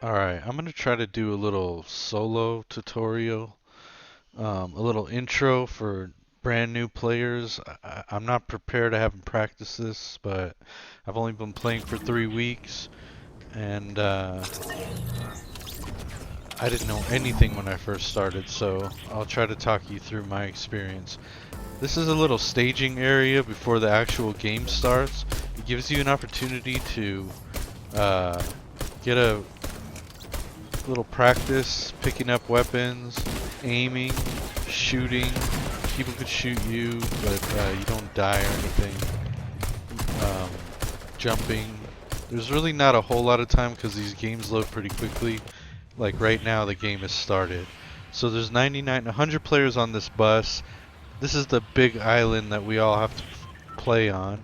Alright, I'm gonna try to do a little solo tutorial, a little intro for brand new players. I'm not prepared to have them practice this, but I've only been playing for 3 weeks, and I didn't know anything when I first started, so I'll try to talk you through my experience. This is a little staging area before the actual game starts. It gives you an opportunity to uh, get a little practice picking up weapons, aiming, shooting. People could shoot you, but you don't die or anything. Um, Jumping. There's really not a whole lot of time because these games load pretty quickly. Like right now, the game has started. So there's 100 players on this bus. This is the big island that we all have to play on.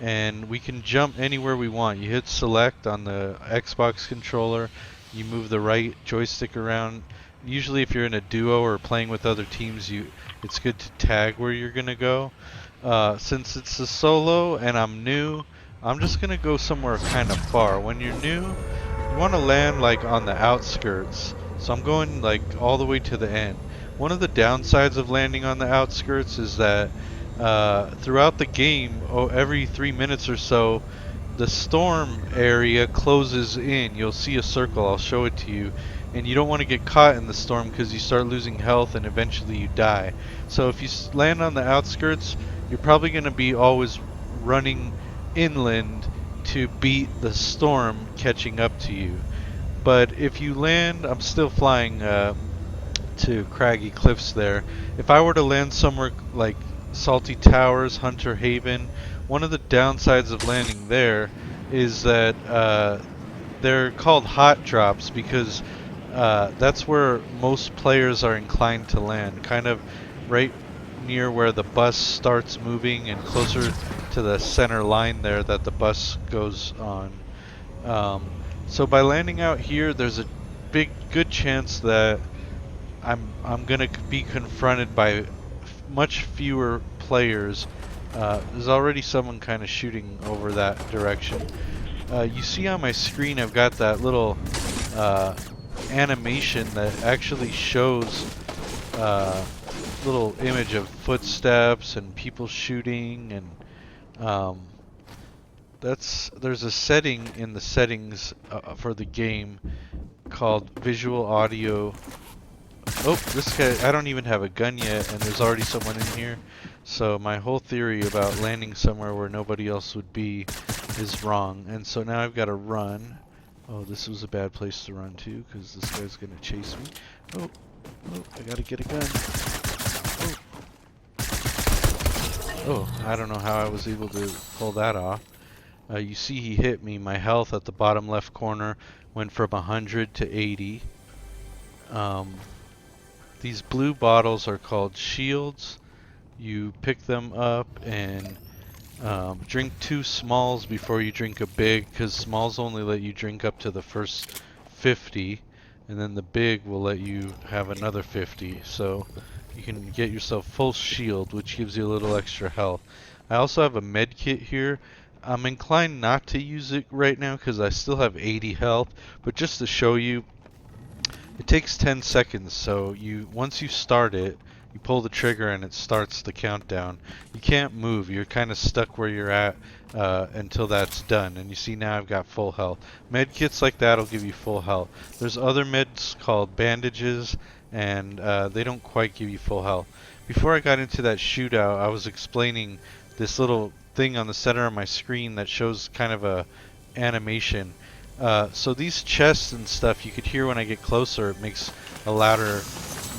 And we can jump anywhere we want. You hit select on the Xbox controller, you move the right joystick around. Usually if you're in a duo or playing with other teams, it's good to tag where you're going to go. Since it's a solo and I'm new, I'm just going to go somewhere kind of far. When you're new, you want to land like on the outskirts. So I'm going like all the way to the end. One of the downsides of landing on the outskirts is that throughout the game, every 3 minutes or so, the storm area closes in. You'll see a circle, I'll show it to you. And you don't want to get caught in the storm because you start losing health and eventually you die. So if you land on the outskirts, you're probably going to be always running inland to beat the storm catching up to you. But if you land, I'm still flying to Craggy Cliffs there. If I were to land somewhere like Salty Towers, Hunter Haven, one of the downsides of landing there is that they're called hot drops because that's where most players are inclined to land, kind of right near where the bus starts moving and closer to the center line there that the bus goes on. Um, so by landing out here, there's a good chance that I'm gonna be confronted by much fewer players. There's already someone kind of shooting over that direction. You see on my screen I've got that little uh, animation that actually shows little image of footsteps and people shooting, and there's a setting in the settings for the game called visual audio. Oh, this guy, I don't even have a gun yet, and there's already someone in here. So my whole theory about landing somewhere where nobody else would be is wrong. And so now I've got to run. Oh, this was a bad place to run to, because this guy's going to chase me. Oh, oh, I got to get a gun. Oh. Oh, I don't know how I was able to pull that off. You see he hit me. My health at the bottom left corner went from 100 to 80. Um, These blue bottles are called shields. You pick them up and drink 2 smalls before you drink a big, because smalls only let you drink up to the first 50, and then the big will let you have another 50. So you can get yourself full shield, which gives you a little extra health. I also have a med kit here. I'm inclined not to use it right now because I still have 80 health, but just to show you, it takes 10 seconds, so once you start it, you pull the trigger and it starts the countdown. You can't move, you're kind of stuck where you're at until that's done. And you see now I've got full health. Med kits like that will give you full health. There's other meds called bandages, and they don't quite give you full health. Before I got into that shootout, I was explaining this little thing on the center of my screen that shows kind of a animation. So these chests and stuff, you could hear when I get closer, it makes a louder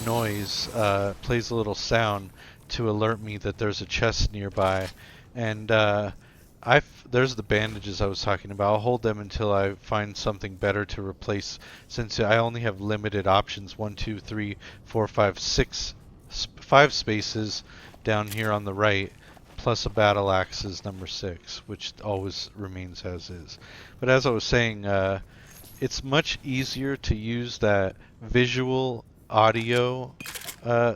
noise, plays a little sound to alert me that there's a chest nearby. And there's the bandages I was talking about. I'll hold them until I find something better to replace, since I only have limited options. 1, 2, 3, 4, 5, 6, 5 spaces down here on the right, plus a battle axe is number 6, which always remains as is. But as I was saying, it's much easier to use that visual audio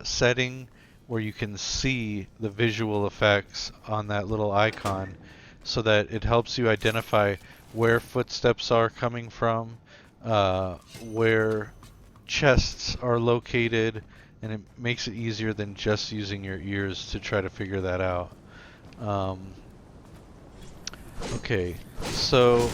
setting where you can see the visual effects on that little icon, so that it helps you identify where footsteps are coming from, where chests are located, and it makes it easier than just using your ears to try to figure that out. Um, okay, so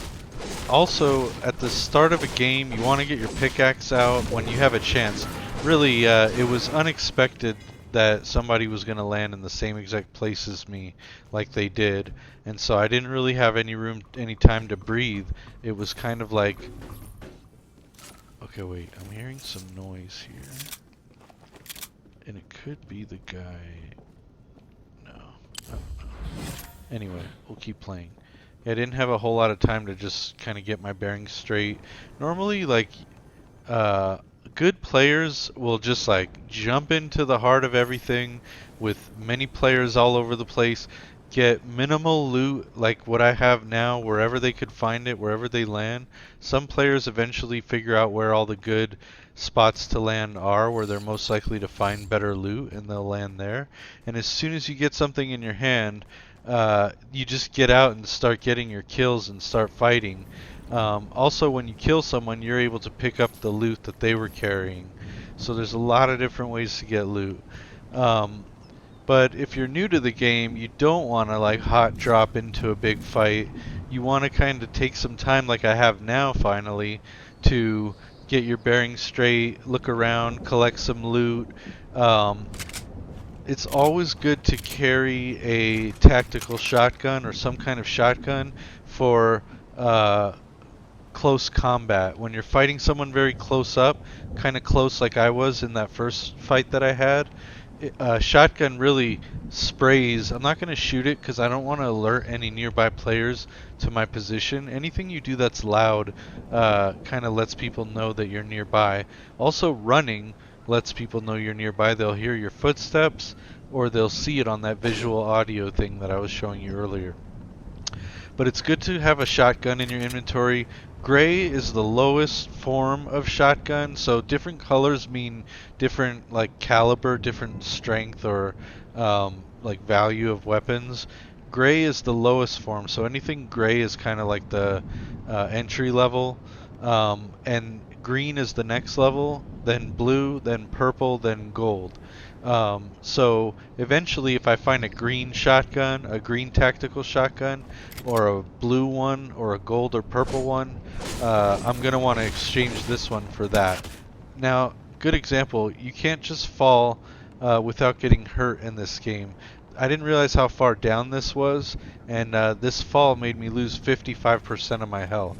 also at the start of a game, you want to get your pickaxe out when you have a chance. Really, it was unexpected that somebody was going to land in the same exact place as me, like they did, and so I didn't really have any time to breathe. It was kind of like, okay, wait, I'm hearing some noise here. And it could be the guy. No. I don't know. Anyway, we'll keep playing. Yeah, I didn't have a whole lot of time to just kind of get my bearings straight. Normally, like, uh, good players will just like jump into the heart of everything with many players all over the place, get minimal loot like what I have now wherever they could find it, wherever they land. Some players eventually figure out where all the good spots to land are, where they're most likely to find better loot, and they'll land there. And as soon as you get something in your hand, you just get out and start getting your kills and start fighting. Also, when you kill someone, you're able to pick up the loot that they were carrying. So there's a lot of different ways to get loot. Um, but if you're new to the game, you don't want to like hot drop into a big fight. You want to kind of take some time, like I have now finally, to get your bearings straight, look around, collect some loot. Um, it's always good to carry a tactical shotgun or some kind of shotgun for close combat. When you're fighting someone very close up, kind of close like I was in that first fight that I had, shotgun really sprays. I'm not going to shoot it because I don't want to alert any nearby players to my position. Anything you do that's loud kind of lets people know that you're nearby. Also, running lets people know you're nearby. They'll hear your footsteps or they'll see it on that visual audio thing that I was showing you earlier. But it's good to have a shotgun in your inventory. Gray is the lowest form of shotgun, so different colors mean different like caliber, different strength or like value of weapons. Gray is the lowest form, so anything gray is kind of like the entry level, and green is the next level, then blue, then purple, then gold. So eventually, if I find a green shotgun, a green tactical shotgun, or a blue one, or a gold or purple one, I'm going to want to exchange this one for that. Now, good example, you can't just fall without getting hurt in this game. I didn't realize how far down this was, and this fall made me lose 55% of my health.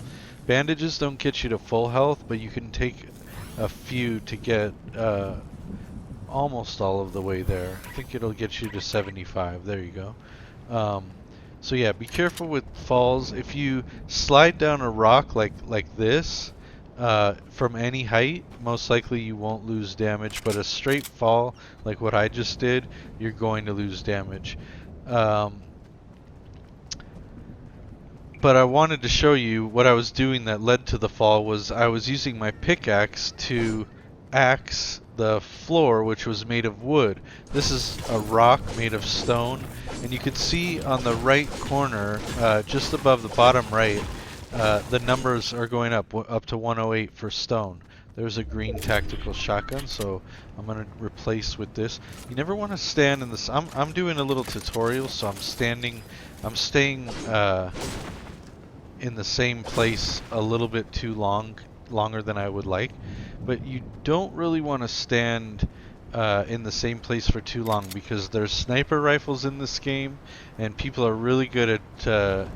Bandages don't get you to full health, but you can take a few to get almost all of the way there. I think it'll get you to 75. There you go. Um, so yeah, be careful with falls. If you slide down a rock like this from any height, most likely you won't lose damage. But a straight fall, like what I just did, you're going to lose damage. But I wanted to show you what I was doing that led to the fall was I was using my pickaxe to axe the floor, which was made of wood. This is a rock made of stone, and you can see on the right corner, just above the bottom right, the numbers are going up to 108 for stone. There's a green tactical shotgun, so I'm gonna replace with this. You never want to stand in this. I'm doing a little tutorial, so I'm staying in the same place a little bit too longer than I would like. But you don't really want to stand in the same place for too long because there's sniper rifles in this game, and people are really good at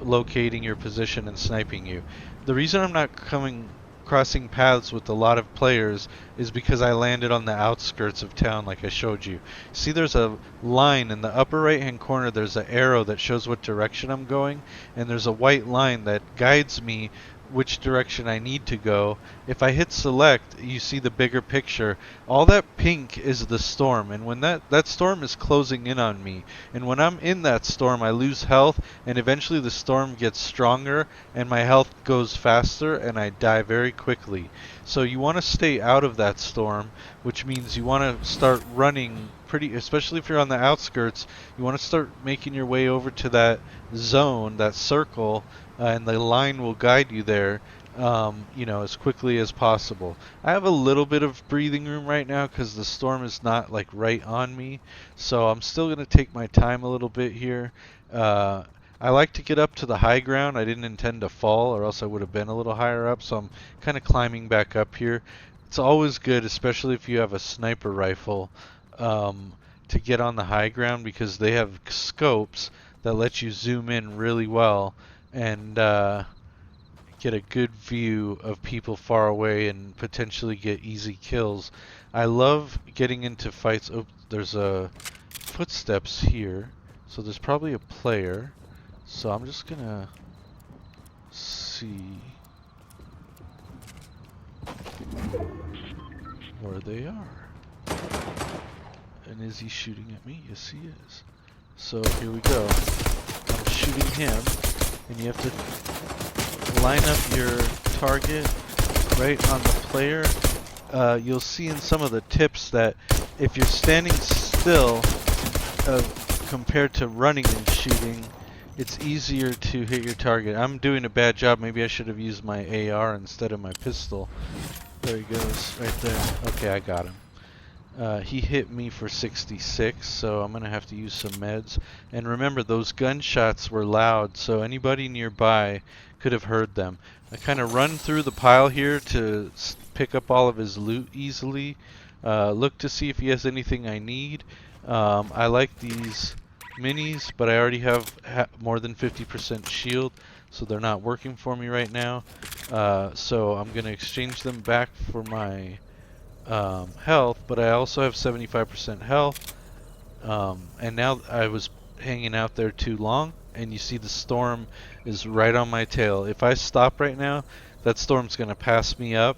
locating your position and sniping you. The reason I'm not crossing paths with a lot of players is because I landed on the outskirts of town like I showed you. See, there's a line in the upper right hand corner, there's an arrow that shows what direction I'm going, and there's a white line that guides me which direction I need to go. If I hit select, you see the bigger picture. All that pink is the storm, and when that storm is closing in on me, and when I'm in that storm I lose health, and eventually the storm gets stronger and my health goes faster and I die very quickly. So you want to stay out of that storm, which means you want to start running pretty, especially if you're on the outskirts, you want to start making your way over to that zone, that circle, and the line will guide you there. you know, as quickly as possible. I have a little bit of breathing room right now because the storm is not like right on me, so I'm still gonna take my time a little bit here. Uh, I like to get up to the high ground. I didn't intend to fall, or else I would have been a little higher up, so I'm kind of climbing back up here. It's always good, especially if you have a sniper rifle, to get on the high ground because they have scopes that let you zoom in really well and get a good view of people far away and potentially get easy kills. I love getting into fights. Oh, there's footsteps here, so there's probably a player. So I'm just gonna see where they are. And is he shooting at me? Yes, he is. So here we go. I'm shooting him, and you have to line up your target right on the player. You'll see in some of the tips that if you're standing still compared to running and shooting, it's easier to hit your target. I'm doing a bad job. Maybe I should have used my AR instead of my pistol. There he goes, right there. Okay, I got him. He hit me for 66, so I'm going to have to use some meds. And remember, those gunshots were loud, so anybody nearby could have heard them. I kind of run through the pile here to pick up all of his loot easily. Look to see if he has anything I need. I like these minis, but I already have more than 50% shield, so they're not working for me right now. So I'm going to exchange them back for my health, but I also have 75% health. And now I was hanging out there too long, and you see the storm is right on my tail. If I stop right now, that storm's going to pass me up,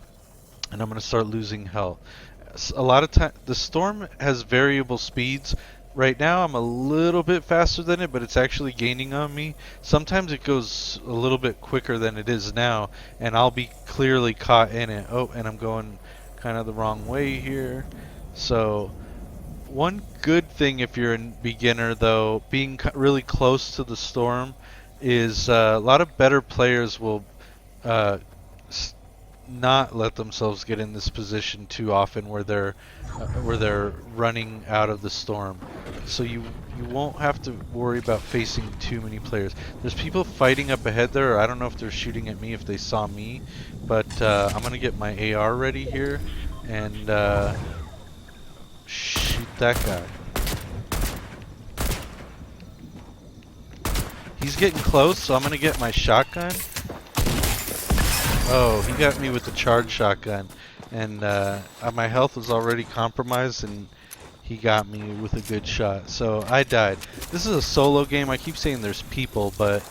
and I'm going to start losing health. A lot of time, the storm has variable speeds. Right now, I'm a little bit faster than it, but it's actually gaining on me. Sometimes it goes a little bit quicker than it is now, and I'll be clearly caught in it. Oh, and I'm going kind of the wrong way here. So one good thing if you're a beginner, though, being really close to the storm, is a lot of better players will uh, not let themselves get in this position too often where they're running out of the storm. So you won't have to worry about facing too many players. There's people fighting up ahead there. I don't know if they're shooting at me if they saw me, but I'm gonna get my AR ready here and shoot that guy. He's getting close, so I'm gonna get my shotgun. Oh, he got me with the charged shotgun, and my health was already compromised, and he got me with a good shot. So I died. This is a solo game. I keep saying there's people, but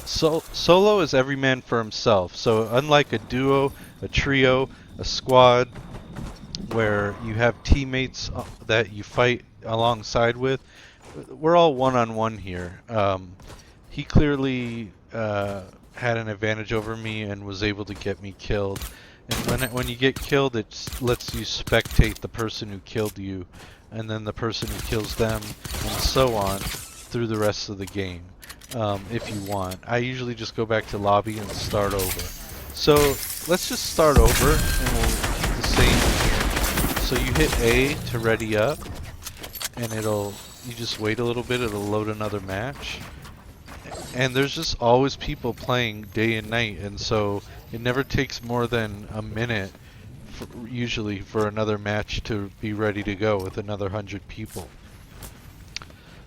solo is every man for himself. So unlike a duo, a trio, a squad, where you have teammates that you fight alongside with, we're all one-on-one here. He clearly had an advantage over me and was able to get me killed. And when you get killed, it lets you spectate the person who killed you, and then the person who kills them, and so on through the rest of the game, if you want. I usually just go back to lobby and start over. So let's just start over, and we'll keep the same. So you hit A to ready up, and you just wait a little bit, it'll load another match. And there's just always people playing day and night, and so it never takes more than a minute usually for another match to be ready to go with another 100 people.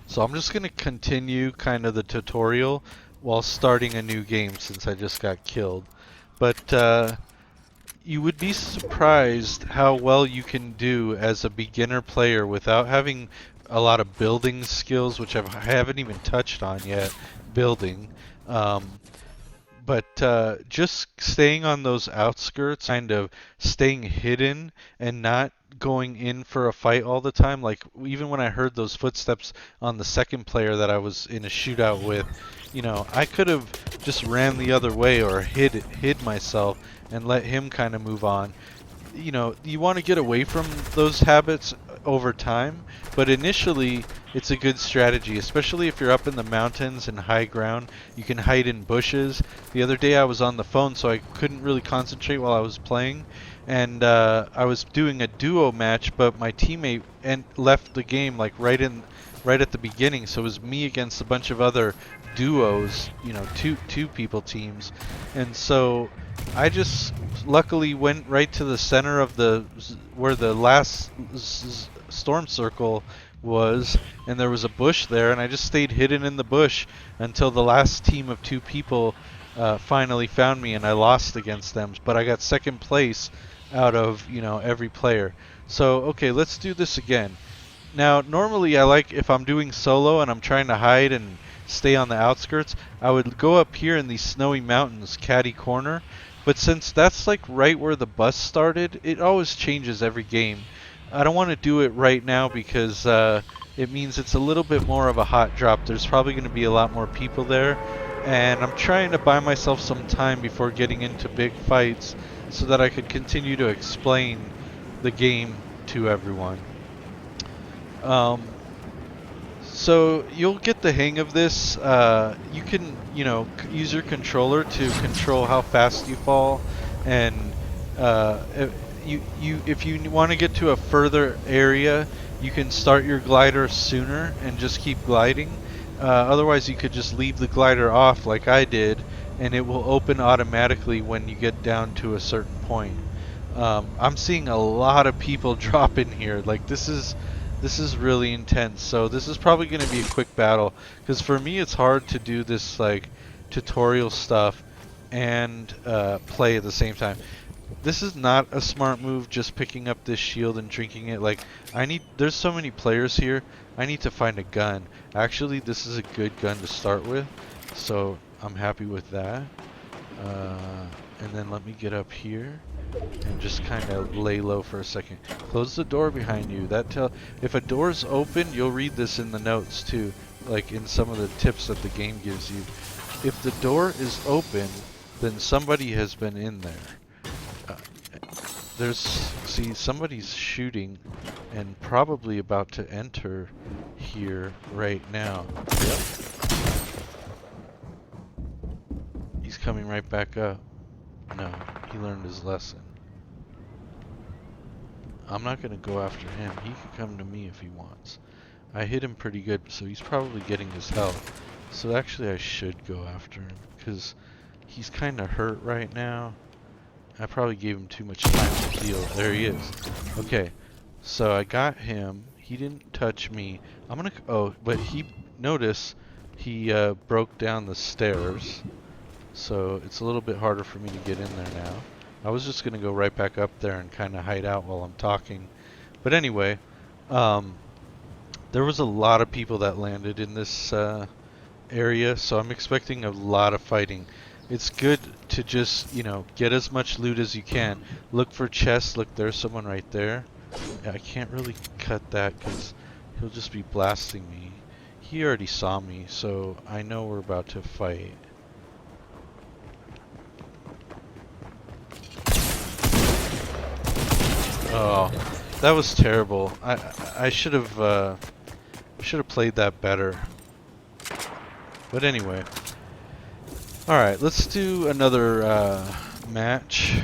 So I'm just going to continue kind of the tutorial while starting a new game since I just got killed. But you would be surprised how well you can do as a beginner player without having a lot of building skills, which I haven't even touched on yet. Building, but just staying on those outskirts, kind of staying hidden and not going in for a fight all the time. Like even when I heard those footsteps on the second player that I was in a shootout with, you know, I could have just ran the other way or hid myself and let him kind of move on. You know, you want to get away from those habits over time, but initially it's a good strategy, especially if you're up in the mountains and high ground. You can hide in bushes. The other day I was on the phone, so I couldn't really concentrate while I was playing, and I was doing a duo match, but my teammate left the game like right at the beginning, so it was me against a bunch of other duos, you know, two people teams, and so I just luckily went right to the center of where the last storm circle was, and there was a bush there, and I just stayed hidden in the bush until the last team of two people finally found me, and I lost against them. But I got second place out of, you know, every player. So okay, let's do this again. Now, normally I like, if I'm doing solo and I'm trying to hide and stay on the outskirts, I would go up here in these snowy mountains, Caddy Corner. But since that's like right where the bus started, it always changes every game. I don't want to do it right now because it means it's a little bit more of a hot drop. There's probably going to be a lot more people there. And I'm trying to buy myself some time before getting into big fights so that I could continue to explain the game to everyone. So you'll get the hang of this. You can, you know, use your controller to control how fast you fall, and if you want to get to a further area, you can start your glider sooner and just keep gliding. Otherwise, you could just leave the glider off like I did, and it will open automatically when you get down to a certain point. I'm seeing a lot of people drop in here. Like this is really intense. So this is probably going to be a quick battle, because for me it's hard to do this like tutorial stuff and play at the same time. This is not a smart move, just picking up this shield and drinking it. Like, there's so many players here, I need to find a gun. Actually, this is a good gun to start with, so I'm happy with that. And then let me get up here and just kind of lay low for a second. Close the door behind you. If a door's open, you'll read this in the notes too, like in some of the tips that the game gives you. If the door is open, then somebody has been in there. See, somebody's shooting and probably about to enter here right now. Yep. He's coming right back up. No, he learned his lesson. I'm not going to go after him. He can come to me if he wants. I hit him pretty good, so he's probably getting his health. So actually I should go after him, because he's kind of hurt right now. I probably gave him too much time to heal. There he is. Okay, so I got him. He didn't touch me. I'm gonna... Oh, but notice he broke down the stairs. So it's a little bit harder for me to get in there now. I was just gonna go right back up there and kind of hide out while I'm talking. But anyway, there was a lot of people that landed in this area, so I'm expecting a lot of fighting. It's good to just, you know, get as much loot as you can. Look for chests. Look, there's someone right there. I can't really cut that because he'll just be blasting me. He already saw me, so I know we're about to fight. Oh, that was terrible. I should have played that better. But anyway. Alright, let's do another match.